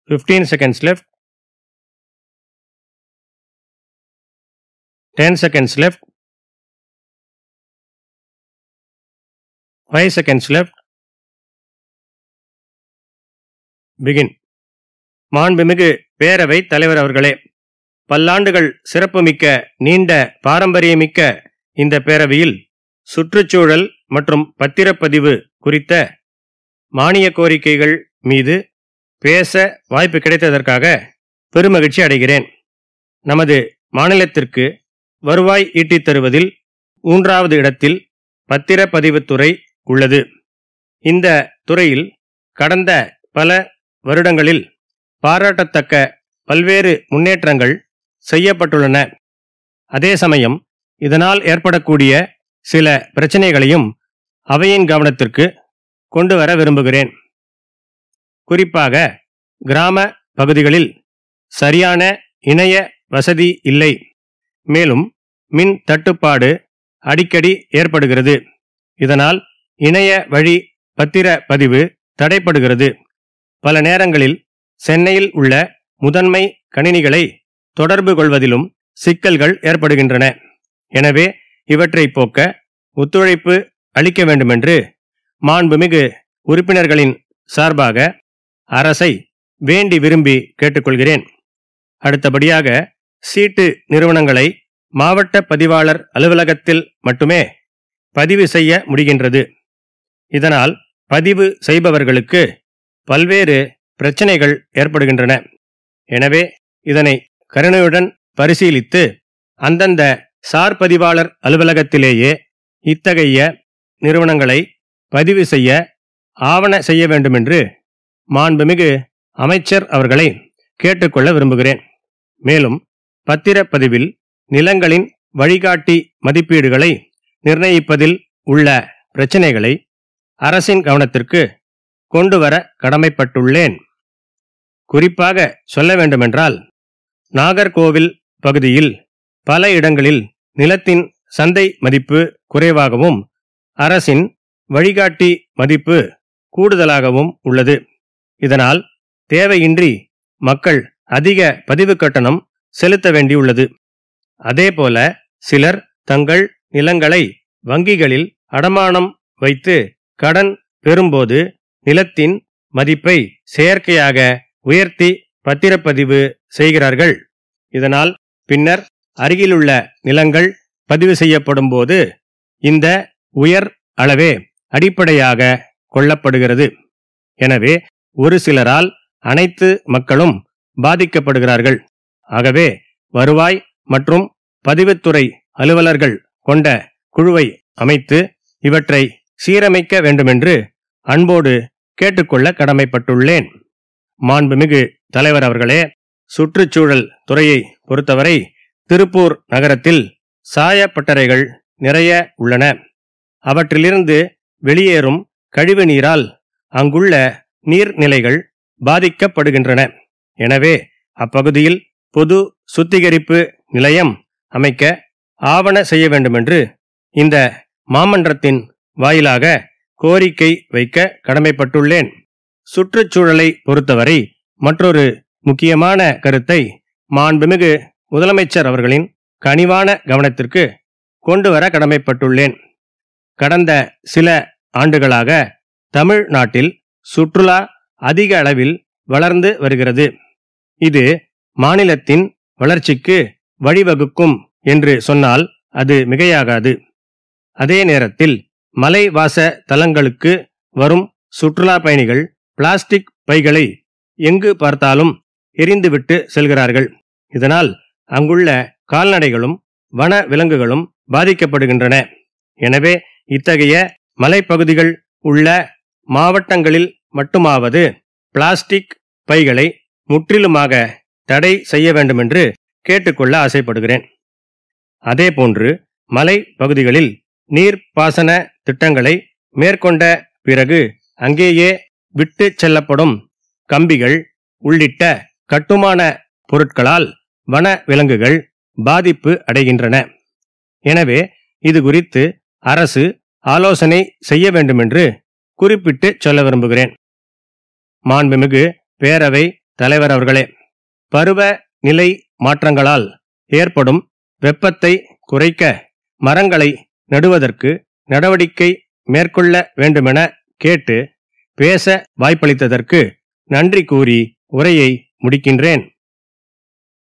15 seconds left. 10 seconds left. 5 seconds left. Begin. மாண்புமிகு பேரவை தலைவர் அவர்களே, பல்லாண்டுகள் சிறப்புமிக்க நீண்ட பாரம்பரியமிக்க இந்த பேரவையில் சுற்றுச்சூழல் மற்றும் பத்திரப்பதிவு குறித்த மானிய கோரிக்கைகள் மீது பேச வாய்ப்பு கிடைத்ததற்காக பெருமகிழ்ச்சி அடைகிறேன். நமது மாநிலத்திற்கு வருவாய் ஈட்டித் தருவதில் 3வது இடத்தில் பத்திரப்பதிவுத்துறை உள்ளது. இந்த துறையில் கடந்த பல வருடங்களில் பாராட்டத்தக்க பல்வேறு முன்னேற்றங்கள் செய்யப்பட்டுள்ளன. அதே சமயம் இதனால் ஏற்படக்கூடிய சில பிரச்சனைகளையும் அவையின் கவனத்திற்கு கொண்டு வர விரும்புகிறேன். குறிப்பாக கிராம பகுதிகளில் சரியான இணைய வசதி இல்லை. மேலும் மின் தட்டுப்பாடு அடிக்கடி ஏற்படுகிறது. இதனால் இணைய வழி பத்திர பதிவு தடைப்படுகிறது. பல நேரங்களில் சென்னையில் உள்ள முதன்மை கணினிகளை தொடர்பு கொள்வதிலும் சிக்கல்கள் ஏற்படுகின்றன. எனவே இவற்றை போக்க ஒத்துழைப்பு அளிக்க வேண்டுமென்று மாண்புமிகு உறுப்பினர்களின் சார்பாக அரசை வேண்டி விரும்பி கேட்டுக்கொள்கிறேன். அடுத்தபடியாக சீட்டு நிறுவனங்களை மாவட்ட பதிவாளர் அலுவலகத்தில் மட்டுமே பதிவு செய்ய முடிகின்றது. இதனால் பதிவு செய்பவர்களுக்கு பல்வேறு பிரச்சனைகள் ஏற்படுகின்றன. எனவே இதனை கருணையுடன் பரிசீலித்து அந்தந்த சார் பதிவாளர் அலுவலகத்திலேயே இத்தகைய நிறுவனங்களை பதிவு செய்ய ஆவண செய்ய வேண்டுமென்று மாண்புமிகு அமைச்சர் அவர்களை கேட்டுக்கொள்ள விரும்புகிறேன். மேலும் பத்திரப்பதிவில் நிலங்களின் வழிகாட்டி மதிப்பீடுகளை நிர்ணயிப்பதில் உள்ள பிரச்சினைகளை அரசின் கவனத்திற்கு கொண்டு வர கடமைப்பட்டுள்ளேன். குறிப்பாக சொல்ல வேண்டுமென்றால், நாகர்கோவில் பகுதியில் பல இடங்களில் நிலத்தின் சந்தை மதிப்பு குறைவாகவும் அரசின் வழிகாட்டி மதிப்பு கூடுதலாகவும் உள்ளது. இதனால் தேவையின்றி மக்கள் அதிக பதிவு கட்டணம் செலுத்த வேண்டியுள்ளது. அதேபோல சிலர் தங்கள் நிலங்களை வங்கிகளில் அடமானம் வைத்து கடன் பெறும்போது நிலத்தின் மதிப்பை செயற்கையாக உயர்த்தி பத்திரப்பதிவு செய்கிறார்கள். இதனால் பின்னர் அருகிலுள்ள நிலங்கள் பதிவு செய்யப்படும் போது இந்த உயர் அளவே அடிப்படையாக கொள்ளப்படுகிறது. எனவே ஒரு சிலரால் அனைத்து மக்களும் பாதிக்கப்படுகிறார்கள். ஆகவே வருவாய் மற்றும் பதிவுத்துறை அலுவலர்கள் கொண்ட குழுவை அமைத்து இவற்றை சீரமைக்க வேண்டுமென்று அன்போடு கேட்டுக்கொள்ள கடமைப்பட்டுள்ளேன். மாண்புமிகு தலைவர் அவர்களே, சுற்றுச்சூழல் துறையை பொறுத்தவரை திருப்பூர் நகரத்தில் சாயப்பட்டறைகள் நிறைய உள்ளன. அவற்றிலிருந்து வெளியேறும் கழிவு நீரால் அங்குள்ள நீர்நிலைகள் பாதிக்கப்படுகின்றன. எனவே அப்பகுதியில் பொது சுத்திகரிப்பு நிலையம் அமைக்க ஆவண செய்ய வேண்டுமென்று இந்த மாமன்றத்தின் வாயிலாக கோரிக்கை வைக்க கடமைப்பட்டுள்ளேன். சுற்றுச்சூழலை பொறுத்தவரை மற்றொரு முக்கியமான கருத்தை மாண்புமிகு முதலமைச்சர் அவர்களின் கனிவான கவனத்திற்கு கொண்டு வர கடமைப்பட்டுள்ளேன். கடந்த சில ஆண்டுகளாக தமிழ்நாட்டில் சுற்றுலா அதிக அளவில் வளர்ந்து வருகிறது. இது மாநிலத்தின் வளர்ச்சிக்கு வழிவகுக்கும் என்று சொன்னால் அது மிகையாகாது. அதே நேரத்தில் மலைவாச தலங்களுக்கு வரும் சுற்றுலா பயணிகள் பிளாஸ்டிக் பைகளை எங்கு பார்த்தாலும் எரிந்துவிட்டு செல்கிறார்கள். இதனால் அங்குள்ள கால்நடைகளும் வன விலங்குகளும் பாதிக்கப்படுகின்றன. எனவே இத்தகைய மலைப்பகுதிகள் உள்ள மாவட்டங்களில் மட்டுமாவது பிளாஸ்டிக் பைகளை முற்றிலுமாக தடை செய்ய வேண்டுமென்று கேட்டுக்கொள்ள ஆசைப்படுகிறேன். அதேபோன்று மலை பகுதிகளில் நீர்ப்பாசன திட்டங்களை மேற்கொண்ட பிறகு அங்கேயே விட்டு செல்லப்படும் கம்பிகள் உள்ளிட்ட கட்டுமான பொருட்களால் வன விலங்குகள் பாதிப்பு அடைகின்றன. எனவே இது குறித்து அரசு ஆலோசனை செய்ய வேண்டுமென்று குறிப்பிட்டு சொல்ல விரும்புகிறேன். மாண்புமிகு பேரவை தலைவர் அவர்களே, பருவ நிலை மாற்றங்களால் ஏற்படும் வெப்பத்தை குறைக்க மரங்களை நடுவதற்கு நடவடிக்கை மேற்கொள்ள வேண்டுமென கேட்டு பேச வாய்ப்பளித்ததற்கு நன்றி கூறி உரையை முடிக்கின்றேன்.